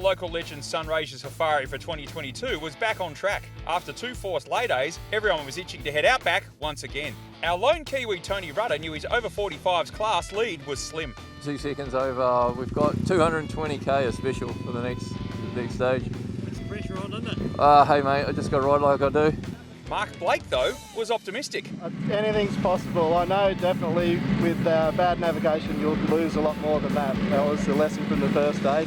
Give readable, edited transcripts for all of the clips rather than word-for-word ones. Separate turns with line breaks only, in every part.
the local legend Sunraysia Safari for 2022 was back on track. After 2 forced lay days, everyone was itching to head out back once again. Our lone Kiwi Tony Rudder knew his over 45s class lead was slim.
2 seconds over. We've got 220k a special for the next stage.
Puts the pressure on, doesn't it?
Hey mate, I just got to ride like I do.
Mark Blake, though, was optimistic.
Anything's possible. I know definitely with bad navigation you'll lose a lot more than that. That was the lesson from the first day.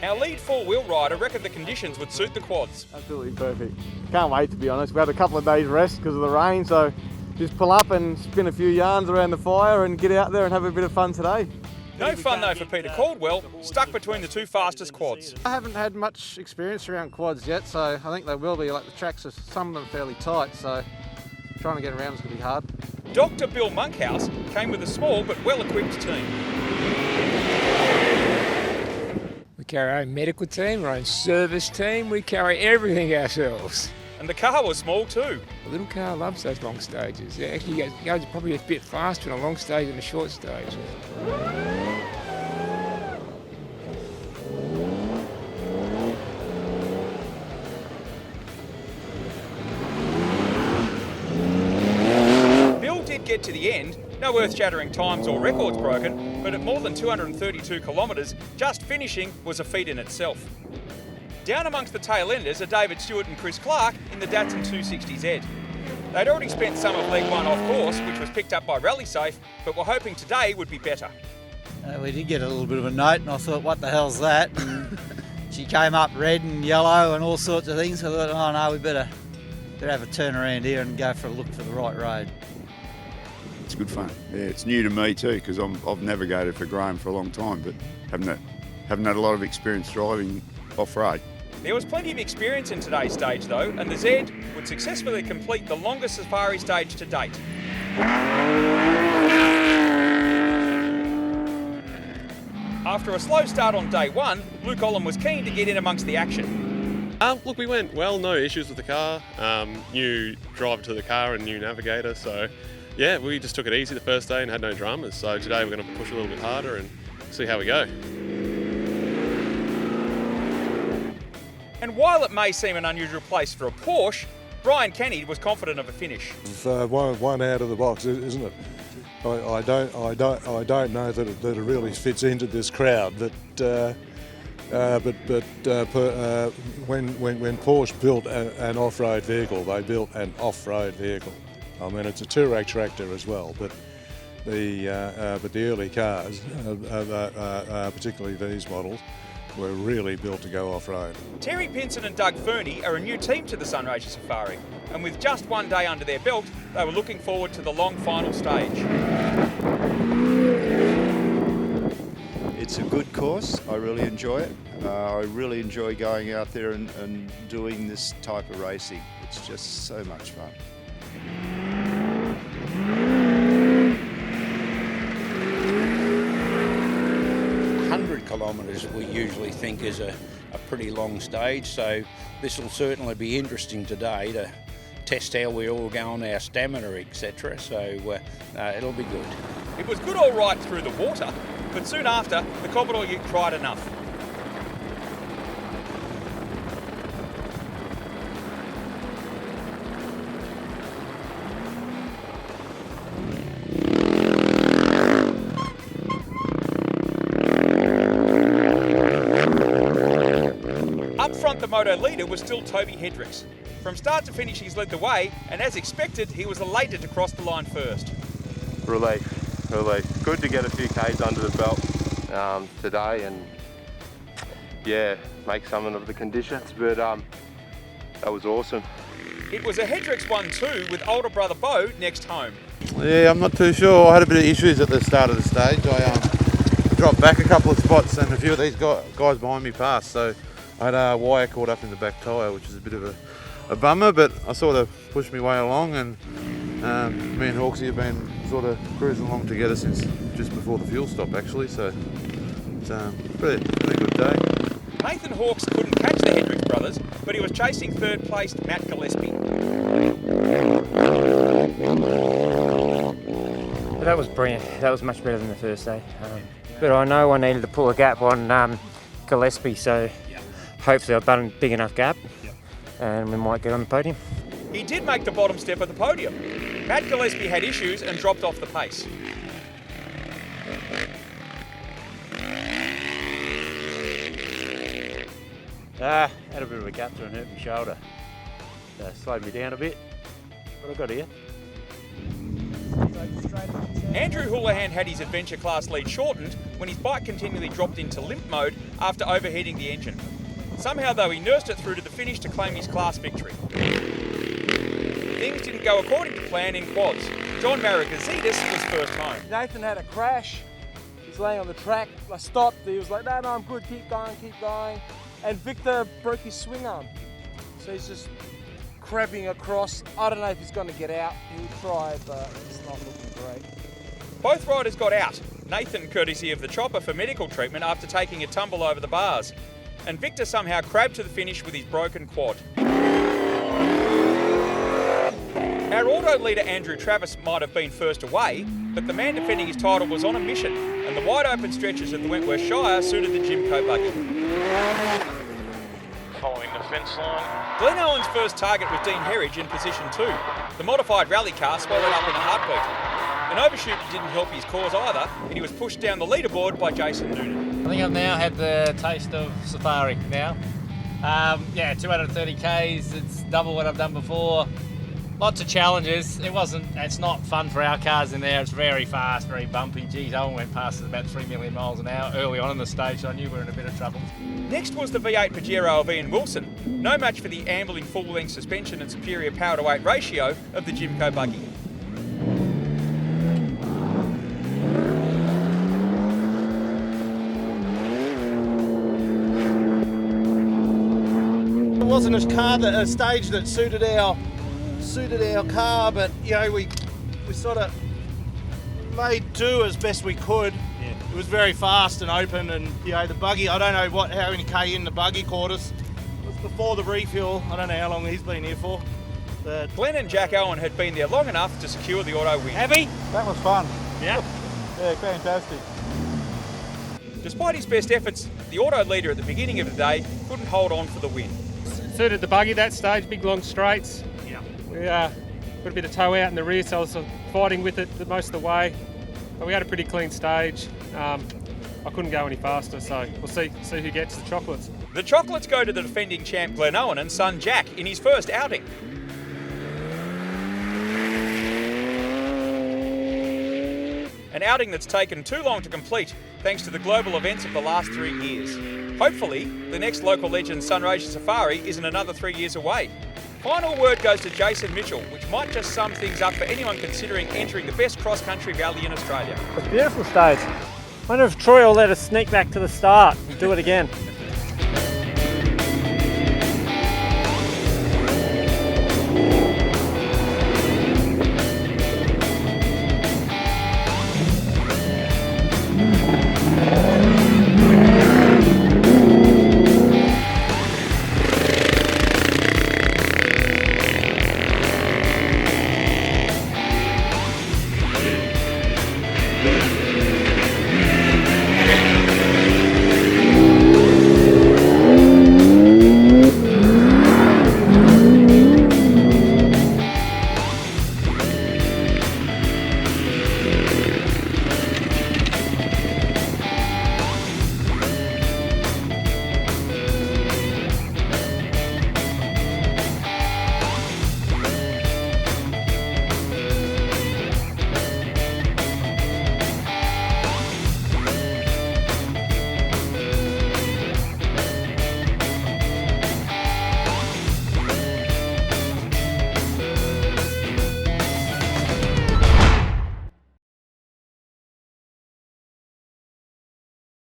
Our lead four-wheel rider reckoned the conditions would suit the quads.
Absolutely perfect. Can't wait, to be honest. We had a couple of days rest because of the rain, so just pull up and spin a few yarns around the fire and get out there and have a bit of fun today.
No fun though for Peter Caldwell, stuck between the 2 fastest quads.
I haven't had much experience around quads yet, so I think they will be. Like the tracks are some of them fairly tight, so trying to get around is going to be hard.
Dr. Bill Monkhouse came with a small but well-equipped team.
We carry our own medical team, our own service team, we carry everything ourselves.
And the car was small too.
The little car loves those long stages. It actually goes probably a bit faster in a long stage than a short stage.
Bill did get to the end, no earth-shattering times or records broken, but at more than 232 kilometres, just finishing was a feat in itself. Down amongst the tail enders are David Stewart and Chris Clark in the Datsun 260Z. They'd already spent some of leg 1 off course, which was picked up by RallySafe, but were hoping today would be better.
We did get a little bit of a note and I thought, what the hell's that? And she came up red and yellow and all sorts of things. So I thought, oh no, we better have a turn around here and go for a look for the right road.
It's good fun. Yeah, it's new to me too because I've navigated for Graham for a long time, but haven't had a lot of experience driving off-road.
There was plenty of experience in today's stage though, and the Z would successfully complete the longest safari stage to date. After a slow start on day 1, Luke Olam was keen to get in amongst the action.
Look, we went well, no issues with the car. New driver to the car and new navigator, so yeah, we just took it easy the first day and had no dramas. So today we're going to push a little bit harder and see how we go.
And while it may seem an unusual place for a Porsche, Brian Kenny was confident of a finish.
It's one out of the box, isn't it? I don't know that it really fits into this crowd. But when Porsche built an off-road vehicle, they built an off-road vehicle. I mean, it's a two-rack tractor as well, but the early cars, particularly these models, were really built to go off-road.
Terry Pinson and Doug Fernie are a new team to the Sunraysia Safari, and with just 1 day under their belt, they were looking forward to the long final stage.
It's a good course, I really enjoy it. I really enjoy going out there and doing this type of racing. It's just so much fun.
100 kilometres we usually think is a pretty long stage, so this will certainly be interesting today to test how we all go on our stamina, etc. So it'll be good.
It was good all right through the water, but soon after, the Commodore Ute cried enough. Up front, the moto leader was still Toby Hendricks. From start to finish, he's led the way, and as expected, he was elated to cross the line first.
Relief. Good to get a few Ks under the belt today and, yeah, make something of the conditions, but that was awesome.
It was a Hendricks 1 too, with older brother Bo next home.
Yeah, I'm not too sure. I had a bit of issues at the start of the stage. I dropped back a couple of spots and a few of these guys behind me passed, so I had a wire caught up in the back tyre, which is a bit of a bummer, but I sort of pushed my way along, and me and Hawksy have been sort of cruising along together since just before the fuel stop actually, so it's a pretty good day.
Nathan Hawkes couldn't catch the Hendricks brothers, but he was chasing third-placed Matt Gillespie.
That was brilliant. That was much better than the first day. but I know I needed to pull a gap on Gillespie, so hopefully I've done a big enough gap and we might get on the podium.
He did make the bottom step of the podium. Matt Gillespie had issues and dropped off the pace.
Had a bit of a gap through and hurt my shoulder. Slowed me down a bit, but I got here.
Andrew Houlihan had his adventure class lead shortened when his bike continually dropped into limp mode after overheating the engine. Somehow though, he nursed it through to the finish to claim his class victory. Things didn't go according to plan in quads. John Maragazidis was first home.
Nathan had a crash. He's laying on the track. I stopped. He was like, no, I'm good. Keep going, keep going. And Victor broke his swing arm. So he's just crabbing across. I don't know if he's going to get out. He'll try, but it's not looking great.
Both riders got out. Nathan, courtesy of the chopper, for medical treatment after taking a tumble over the bars. And Victor somehow crabbed to the finish with his broken quad. Our auto leader Andrew Travis might have been first away, but the man defending his title was on a mission, and the wide open stretches of the Wentworth Shire suited the Jimco buggy.
Following the fence line.
Glenn Owen's first target was Dean Herridge in position 2. The modified rally car swallowed up in a heartbeat. An overshoot didn't help his cause either, and he was pushed down the leaderboard by Jason Noonan.
I think I've now had the taste of safari now. 230 Ks, it's double what I've done before. Lots of challenges. It's not fun for our cars in there. It's very fast, very bumpy. Geez, Owen went past at about 3 million miles an hour early on in the stage, so I knew we were in a bit of trouble.
Next was the V8 Pajero of Ian Wilson. No match for the ambling full-length suspension and superior power-to-weight ratio of the Jimco buggy.
It wasn't a stage that suited our car, but we sort of made do as best we could. Yeah. It was very fast and open, and the buggy, I don't know how many K in the buggy caught us. It was before the refuel. I don't know how long he's been here for. But
Glenn and Jack Owen had been there long enough to secure the auto win.
Heavy?
That was fun.
Yeah.
Yeah, fantastic.
Despite his best efforts, the auto leader at the beginning of the day couldn't hold on for the win.
Suited the buggy that stage, big long straights. Yeah. We got a bit of tow out in the rear, so I was fighting with it most of the way. But we had a pretty clean stage. I couldn't go any faster, so we'll see who gets the chocolates.
The chocolates go to the defending champ Glenn Owen and son Jack in his first outing. An outing that's taken too long to complete thanks to the global events of the last 3 years. Hopefully, the next local legend Sunraysia Safari isn't another 3 years away. Final word goes to Jason Mitchell, which might just sum things up for anyone considering entering the best cross-country rally in Australia.
It's a beautiful stage. I wonder if Troy will let us sneak back to the start and do it again.